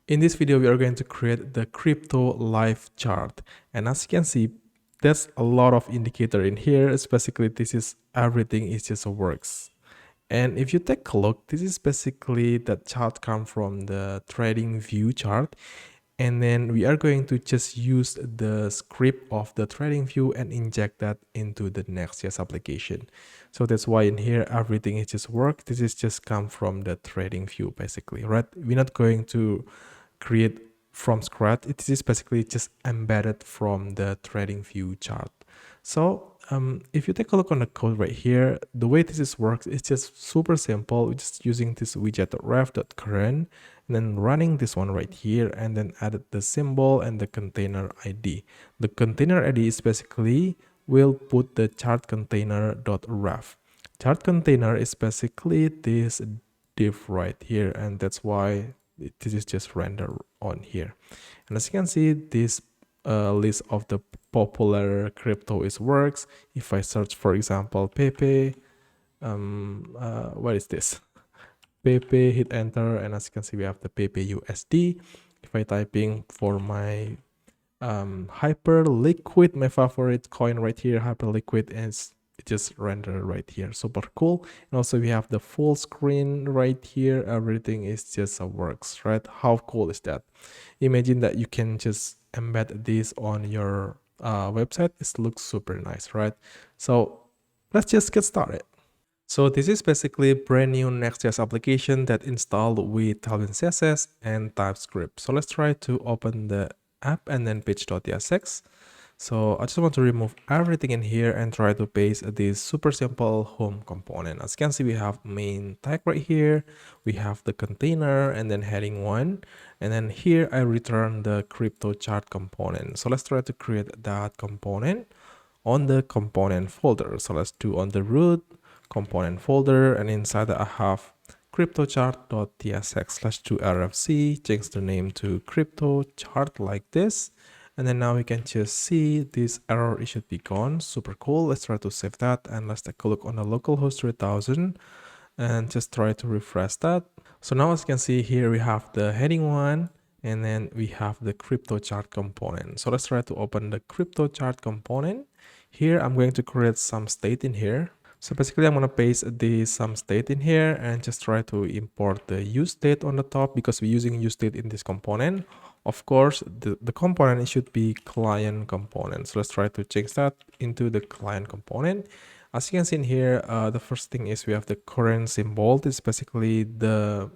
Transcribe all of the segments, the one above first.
In this video, we are going to create the crypto live chart. And as you can see, there's a lot of indicator in here. It's basically, this is everything is just works. And if you take a look, this is basically that chart come from the TradingView chart. And then we are going to just use the script of the TradingView and inject that into the Nextjs application. So that's why in here, everything is just work. This is just come from the TradingView basically, right? We're not going to create from scratch. It is basically just embedded from the TradingView chart. So if you take a look on the code right here, the way this works is just super simple. We're just using this widget.ref.current and then running this one right here and then added the symbol and the container ID. The container ID is basically we'll put the chart container.ref. Chart container is basically this div right here, and that's why this is just rendered on here. And as you can see, this list of the popular crypto is works. If I search, for example, Pepe, what is this? Pepe, hit enter, and as you can see, we have the Pepe USD. If I typing for my hyper liquid, my favorite coin right here, hyper liquid, is it just render right here, super cool. And also we have the full screen right here. Everything is just works, right? How cool is that? Imagine that you can just embed this on your website. It looks super nice, right? So let's just get started. So this is basically a brand new Next.js application that installed with Tailwind CSS and TypeScript. So let's try to open the app and then page.tsx. So I just want to remove everything in here and try to paste this super simple home component. As you can see, we have main tag right here. We have the container and then heading 1. And then here I return the crypto chart component. So let's try to create that component on the component folder. So let's do on the root component folder, and inside that I have cryptochart.tsx/2rfc, change the name to crypto chart like this. And then now we can just see this error, it should be gone. Super cool. Let's try to save that and let's take a look on the localhost 3000 and just try to refresh that. So now as you can see here, we have the heading 1 and then we have the crypto chart component. So let's try to open the crypto chart component. Here I'm going to create some state in here. So basically I'm going to paste the some state in here and just try to import the use state on the top because we're using use state in this component. Of course, the component, it should be client component. So let's try to change that into the client component. As you can see in here, the first thing is we have the current symbol. This is basically the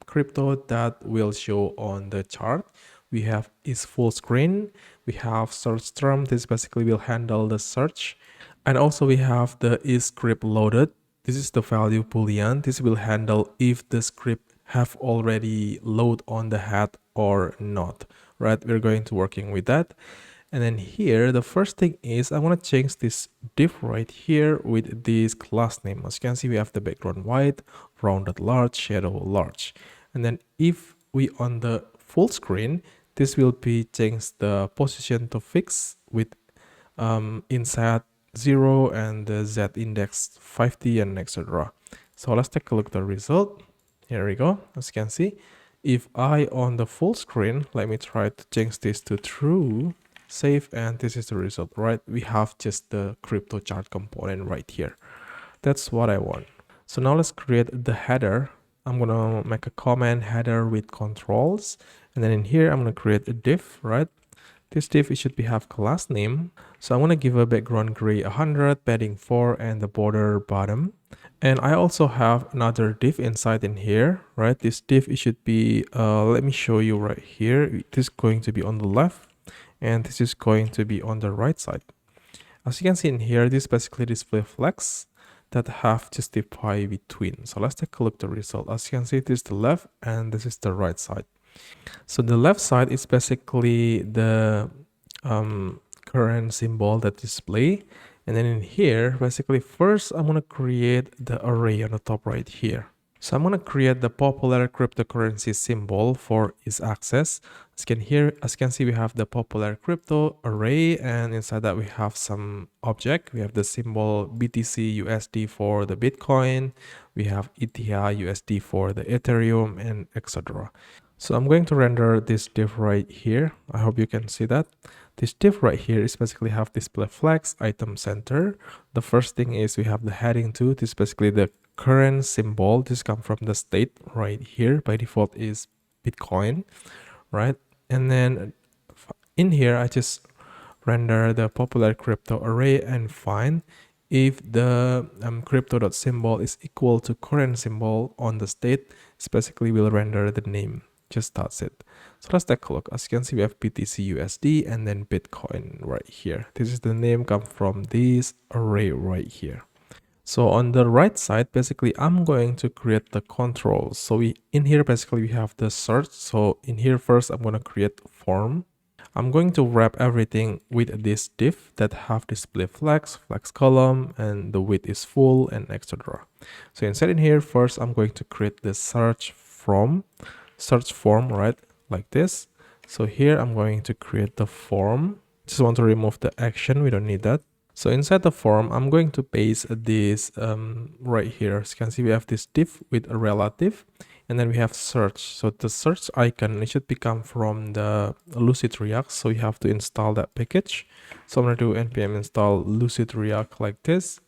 crypto that will show on the chart. We have is full screen. We have search term. This basically will handle the search. And also we have the is script loaded. This is the value boolean. This will handle if the script have already load on the head or not, right? We're going to working with that. And then here, the first thing is I want to change this div right here with this class name. As you can see, we have the background white, rounded large, shadow large. And then if we on the full screen, this will be changed the position to fixed with inside 0 and the Z index 50 and etc. So let's take a look at the result. Here we go. As you can see, if I on the full screen, let me try to change this to true, save, and this is the result, right? We have just the crypto chart component right here. That's what I want. So now let's create the header. I'm gonna make a comment header with controls, and then in here I'm gonna create a div, right? This div, it should be have class name. So I'm gonna give a background gray 100, padding 4, and the border bottom. And I also have another div inside in here, right? This div, it should be, let me show you right here. This is going to be on the left, and this is going to be on the right side. As you can see in here, this basically display flags that have justify between. So let's take a look at the result. As you can see, this is the left and this is the right side. So the left side is basically the current symbol that display. And then in here, basically first I'm going to create the array on the top right here. So I'm going to create the popular cryptocurrency symbol for its access. As you can see, we have the popular crypto array, and inside that we have some object. We have the symbol BTC USD for the Bitcoin. We have ETH USD for the Ethereum, and etc. So I'm going to render this div right here. I hope you can see that. This div right here is basically have display flags, item center. The first thing is we have the heading 2. This is basically the current symbol. This comes from the state right here. By default is Bitcoin, right? And then in here, I just render the popular crypto array and find if the crypto.symbol is equal to current symbol on the state. It's basically will render the name. Just that's it. So let's take a look. As you can see, we have BTC USD and then Bitcoin right here. This is the name come from this array right here. So on the right side, basically, I'm going to create the controls. So in here, basically, we have the search. So in here first, I'm going to create form. I'm going to wrap everything with this div that have display flags, flags column, and the width is full and etc. So inside in here, first, I'm going to create the search form, right? Like this. So here, I'm going to create the form. Just want to remove the action. We don't need that. So inside the form, I'm going to paste this right here. As you can see, we have this div with a relative, and then we have search. So the search icon, it should become from the Lucid React. So you have to install that package. So I'm going to do npm install Lucid React like this.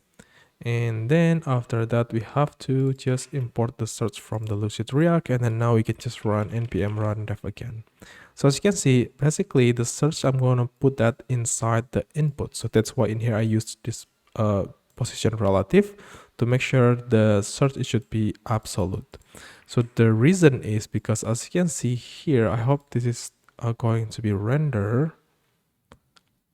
And then after that, we have to just import the search from the Lucid React. And then now we can just run npm run dev again. So as you can see, basically the search, I'm going to put that inside the input. So that's why in here I used this position relative to make sure the search it should be absolute. So the reason is because as you can see here, I hope this is going to be rendered.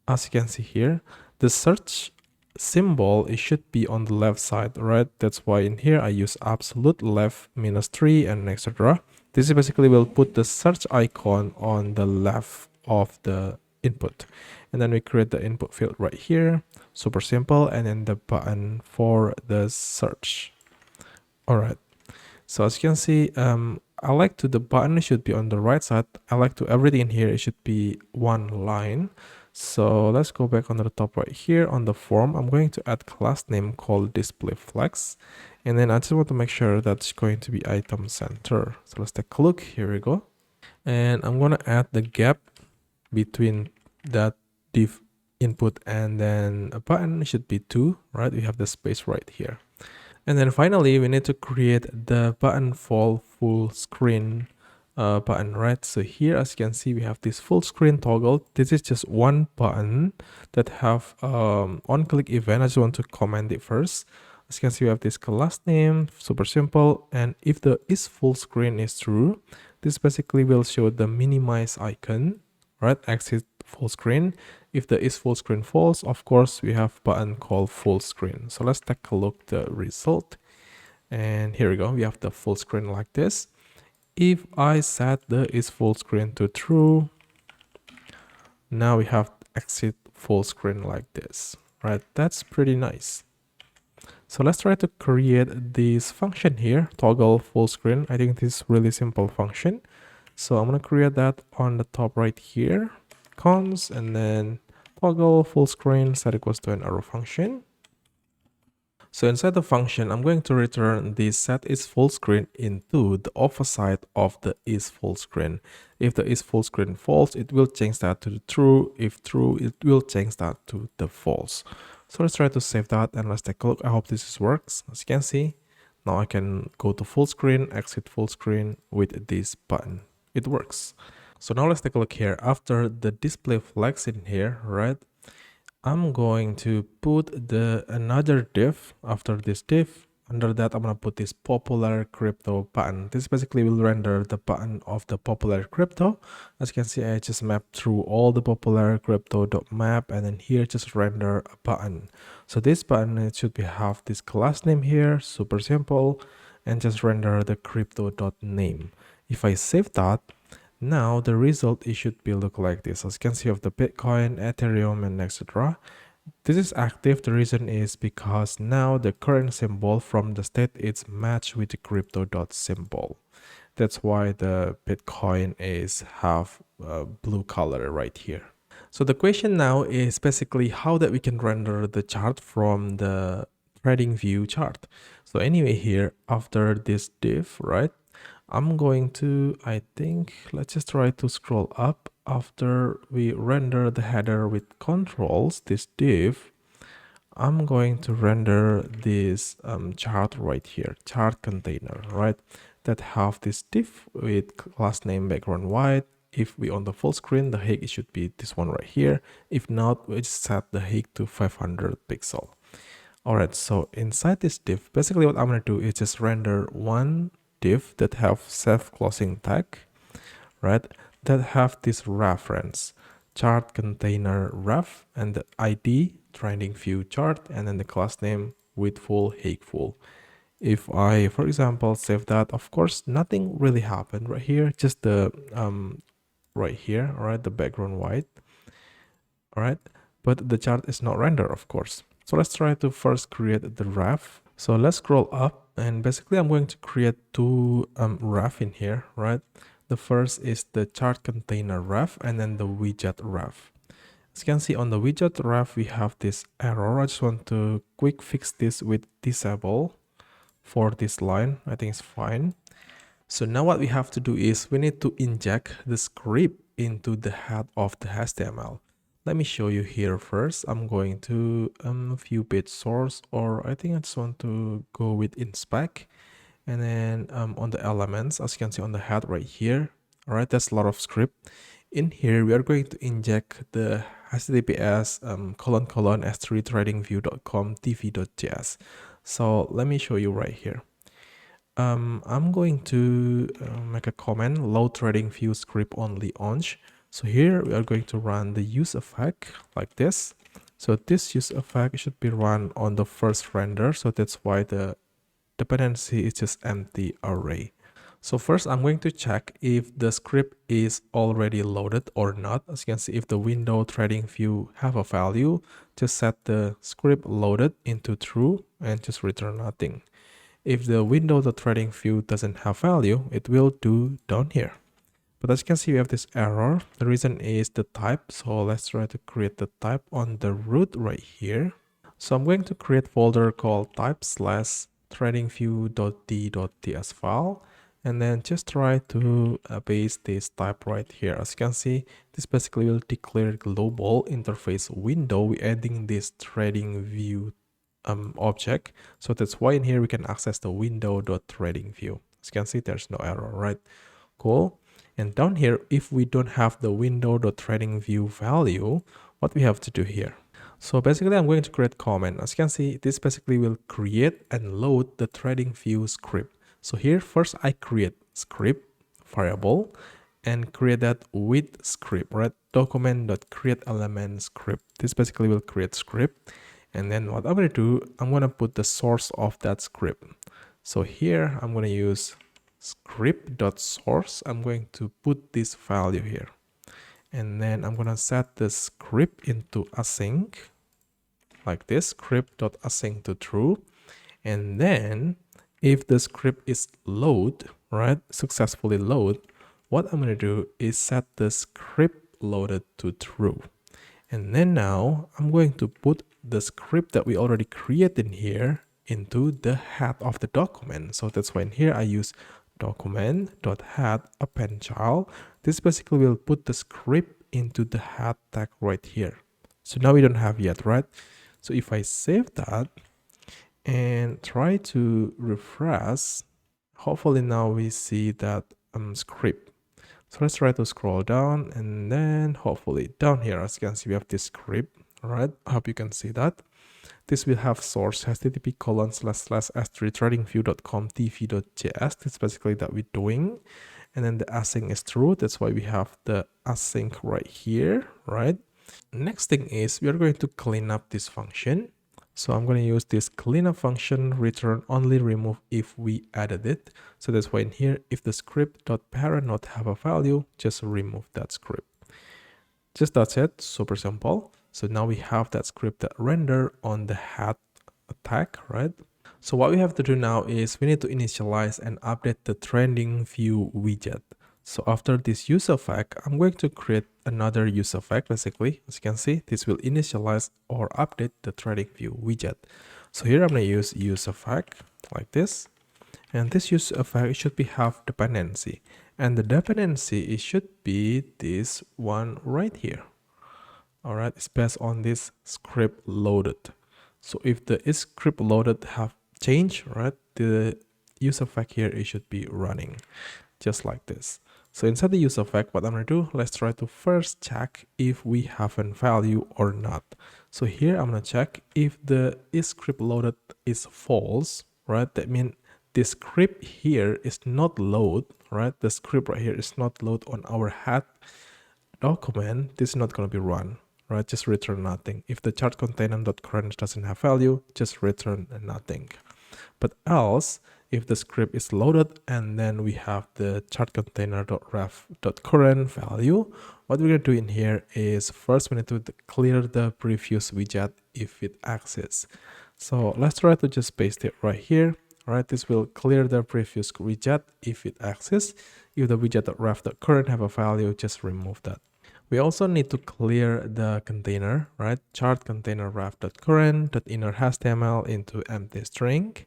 As you can see here, the search symbol, it should be on the left side, right? That's why in here I use absolute left -3 and etc. This is basically will put the search icon on the left of the input. And then we create the input field right here. Super simple. And then the button for the search. All right. So as you can see, I like to the button should be on the right side. I like to everything in here, it should be one line. So let's go back on the top right here on the form. I'm going to add class name called display flex. And then I just want to make sure that's going to be item center. So let's take a look. Here we go. And I'm going to add the gap between that div input and then a button. It should be 2, right? We have the space right here. And then finally, we need to create the button for full screen button, right? So here, as you can see, we have this full screen toggle. This is just one button that have on-click event. I just want to comment it first. As you can see, we have this class name, super simple. And if the is full screen is true, this basically will show the minimize icon, right? Exit full screen. If the is full screen false, of course, we have button called full screen. So let's take a look at the result. And here we go. We have the full screen like this. If I set the is full screen to true, now we have exit full screen like this, right? That's pretty nice. So let's try to create this function here, toggle full screen. I think this is really simple function. So I'm going to create that on the top right here, cons, and then toggle full screen set equals to an arrow function. So inside the function, I'm going to return the set is full screen into the opposite of the is full screen. If the is full screen false, it will change that to the true. If true, it will change that to the false. So let's try to save that and let's take a look. I hope this works. As you can see, now I can go to full screen, exit full screen with this button. It works. So now let's take a look here. After the display flags in here, right? I'm going to put another div after this div. Under that, I'm going to put this popular crypto button. This basically will render the button of the popular crypto. As you can see, I just mapped through all the popular crypto.map and then here just render a button. So this button, it should have this class name here, super simple, and just render the crypto.name. If I save that, now the result it should be look like this. As you can see of the Bitcoin, Ethereum, and etc. This is active. The reason is because now the current symbol from the state is matched with the crypto.symbol. That's why the Bitcoin is have blue color right here. So the question now is basically how that we can render the chart from the TradingView chart. So anyway, here after this div, right? I'm going to, I think, let's just try to scroll up. After we render the header with controls, this div, I'm going to render this chart right here, chart container, right? That have this div with class name background white. If we on the full screen, the height it should be this one right here. If not, we just set the height to 500 pixel. All right, so inside this div, basically what I'm going to do is just render one div that have self-closing tag, right? That have this reference, chart container ref, and the ID, TradingView chart, and then the class name with full, height full. If I, for example, save that, of course, nothing really happened right here, just the, right here, all right, the background white, all right? But the chart is not rendered, of course. So let's try to first create the ref. So let's scroll up, and basically I'm going to create two ref in here, right? The first is the chart container ref and then the widget ref. As you can see on the widget ref, we have this error. I just want to quick fix this with disable for this line. I think it's fine. So now what we have to do is we need to inject the script into the head of the HTML. Let me show you here first. I'm going to view page source, or I think I just want to go with inspect. And then on the elements, as you can see on the head right here, all right, that's a lot of script. In here, we are going to inject the https s3 tradingview.com tv.js. So let me show you right here. I'm going to make a comment, load TradingView script only onch. So here we are going to run the use effect like this. So this use effect should be run on the first render. So that's why the dependency is just empty array. So first I'm going to check if the script is already loaded or not. As you can see, if the window TradingView have a value, just set the script loaded into true and just return nothing. If the window TradingView doesn't have value, it will do down here. But as you can see, we have this error. The reason is the type. So let's try to create the type on the root right here. So I'm going to create folder called type/tradingview.d.ts file. And then just try to paste this type right here. As you can see, this basically will declare global interface window. We're adding this TradingView object. So that's why in here we can access the window.tradingview. As you can see, there's no error, right? Cool. And down here, if we don't have the window.tradingview value, what we have to do here? So basically, I'm going to create comment. As you can see, this basically will create and load the TradingView script. So here, first I create script variable and create that with script, right? Document.createElement script. This basically will create script. And then what I'm going to do, I'm going to put the source of that script. So here, I'm going to use script.source. I'm going to put this value here. And then I'm going to set the script into async like this, script.async to true. And then if the script is load, right, successfully load, what I'm going to do is set the script loaded to true. And then now I'm going to put the script that we already created in here into the head of the document. So that's why in here I use document.head append child. This basically will put the script into the head tag right here. So now we don't have yet, right? So if I save that and try to refresh, hopefully now we see that script. So let's try to scroll down, and then hopefully down here, as you can see, we have this script. All right, I hope you can see that. This will have source http://s3 tradingview.com tv.js. That's basically that we're doing. And then the async is true. That's why we have the async right here, right? Next thing is we are going to clean up this function. So I'm going to use this cleanup function, return only remove if we added it. So that's why in here, if the script.parent not have a value, just remove that script. Just that's it, super simple. So now we have that script that render on the head tag, right? So what we have to do now is we need to initialize and update the TradingView widget. So after this use effect, I'm going to create another use effect. Basically, as you can see, this will initialize or update the TradingView widget. So here I'm going to use effect like this. And this use effect should be have dependency, and the dependency it should be this one right here. All right, it's based on this script loaded. So if the is script loaded have changed, right, the use effect here it should be running just like this. So inside the use effect, what I'm gonna do, let's try to first check if we have a value or not. So here I'm gonna check if the is script loaded is false, right? That means the script here is not load, right? The script right here is not load on our head document. This is not gonna be run, right? Just return nothing. If the chart container.current doesn't have value, just return nothing. But else, if the script is loaded and then we have the chart container.ref.current value, what we're going to do in here is first we need to clear the previous widget if it exists. So let's try to just paste it right here. All right, this will clear the previous widget if it exists. If the widget.ref.current have a value, just remove that. We also need to clear the container, right? Chart container ref.current.inner HTML into empty string.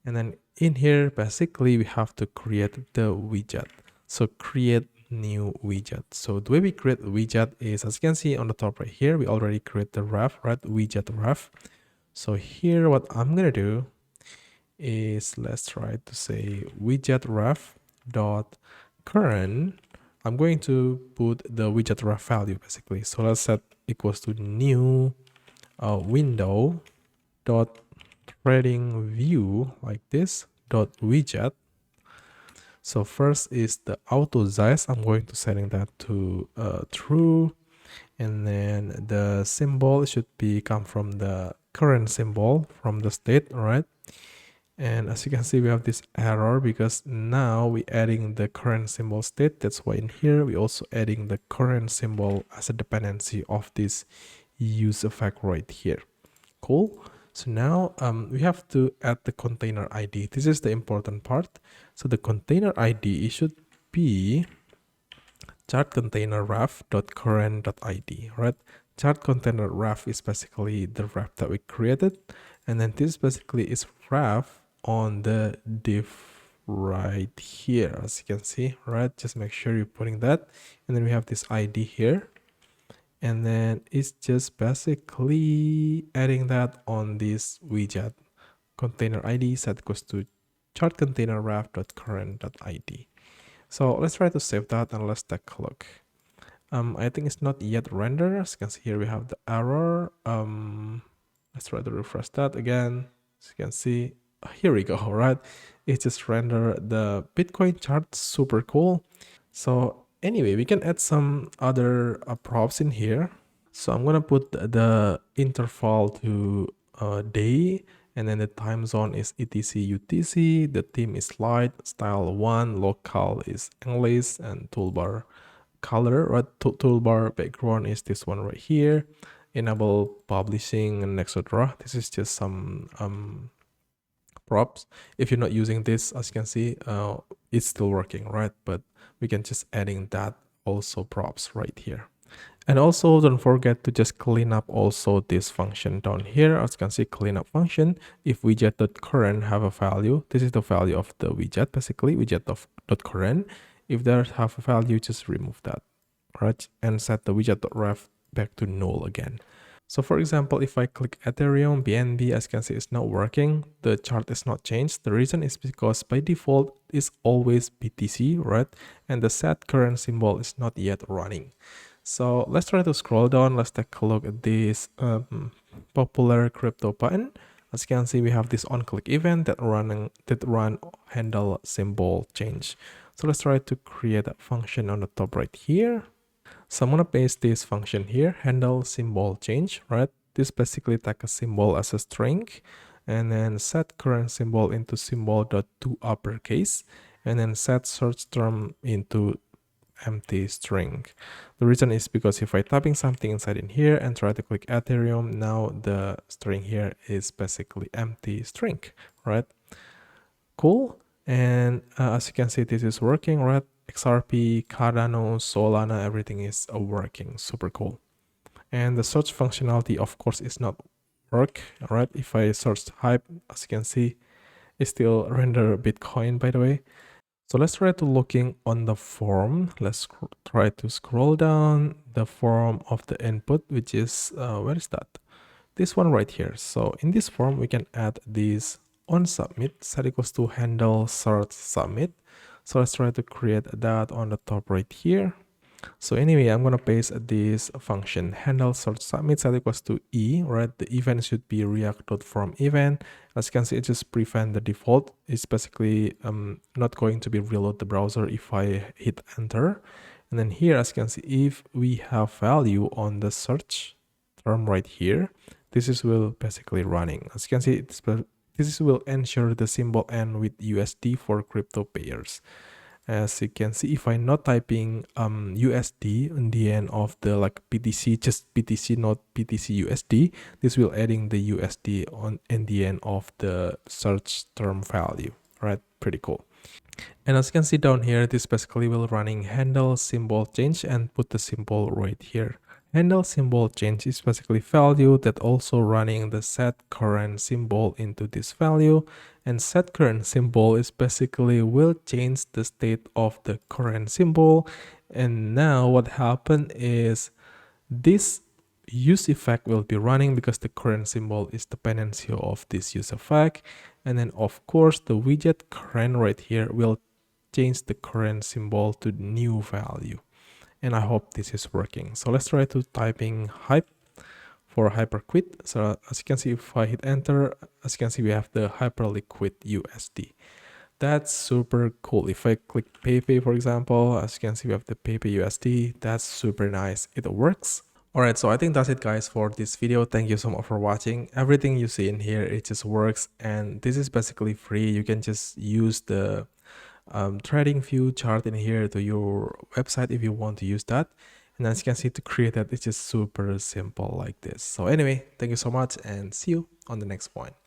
And then in here, basically, we have to create the widget. So create new widget. So the way we create a widget is, as you can see on the top right here, we already create the ref, right? Widget ref. So here, what I'm going to do is let's try to say widget ref dot current. I'm going to put the widget ref value basically. So let's set equals to new window dot TradingView like this dot widget. So first is the auto size. I'm going to setting that to true, and then the symbol should be come from the current symbol from the state, all right? And as you can see, we have this error because now we adding the current symbol state. That's why in here we also adding the current symbol as a dependency of this use effect right here. Cool. So now we have to add the container ID. This is the important part. So the container ID should be chart container ref.current.id, right? Chart container ref is basically the ref that we created, and then this basically is ref on the div right here, as you can see, right? Just make sure you're putting that, and then we have this ID here, and then it's just basically adding that on this widget. Container ID set equals to chart container ref.current.id. So let's try to save that and let's take a look. I think it's not yet rendered. As you can see here, we have the error. Let's try to refresh that again. As you can see, here we go, right? It just rendered the Bitcoin chart, super cool. So anyway, we can add some other props in here. So I'm gonna put the interval to day, and then the time zone is etc UTC, the theme is light, style 1, local is English, and toolbar color, right? Toolbar background is this one right here, enable publishing and etc. This is just some props. If you're not using this, as you can see, it's still working, right? But we can just adding that also props right here. And also don't forget to just clean up also this function down here. As you can see, cleanup function. If widget.current have a value, this is the value of the widget, basically widget.current. If there have a value, just remove that, right? And set the widget.ref back to null again. So for example, if I click Ethereum, BNB, as you can see, it's not working. The chart is not changed. The reason is because by default, it's always BTC, right? And the set current symbol is not yet running. So let's try to scroll down. Let's take a look at this popular crypto button. As you can see, we have this on-click event that run handle symbol change. So let's try to create a function on the top right here. So I'm gonna paste this function here, handle symbol change, right? This basically take a symbol as a string, and then set current symbol into symbol.to uppercase, and then set search term into empty string. The reason is because if I typing something inside in here and try to click Ethereum, now the string here is basically empty string, right? Cool. And as you can see, this is working, right? XRP, Cardano, Solana, everything is working, super cool. And the search functionality, of course, is not work, right? If I search hype, as you can see, It still render Bitcoin, by the way. So let's try to looking on the form. Let's try to scroll down the form of the input, which is, where is that? This one right here. So in this form, we can add this on submit set equals to handle search submit. So let's try to create that on the top right here. So anyway, I'm gonna paste this function handle search submit set equals to e, right? The event should be react.from event. As you can see, it just prevent the default. It's basically not going to be reload the browser if I hit enter. And then here, as you can see, if we have value on the search term right here, this is will basically running. As you can see, this will ensure the symbol end with USD for crypto payers. As you can see, if I'm not typing USD in the end of the like BTC, just BTC, not BTC USD, this will adding the USD on in the end of the search term value, right? Pretty cool. And as you can see down here, this basically will running handle symbol change and put the symbol right here. Handle symbol change is basically value that also running the set current symbol into this value, and set current symbol is basically will change the state of the current symbol. And now what happened is this use effect will be running because the current symbol is dependency of this use effect. And then of course the widget current right here will change the current symbol to new value. And I hope this is working. So let's try to typing hype for hyperquit. So as you can see, if I hit enter, as you can see, we have the hyperliquid USD. That's super cool. If I click PayPay, for example, as you can see, we have the PayPay USD. That's super nice. It works. Alright, so I think that's it guys for this video. Thank you so much for watching. Everything you see in here, it just works, and this is basically free. You can just use the TradingView chart in here to your website if you want to use that. And as you can see, to create that, it's just super simple like this. So anyway, thank you so much and see you on the next point.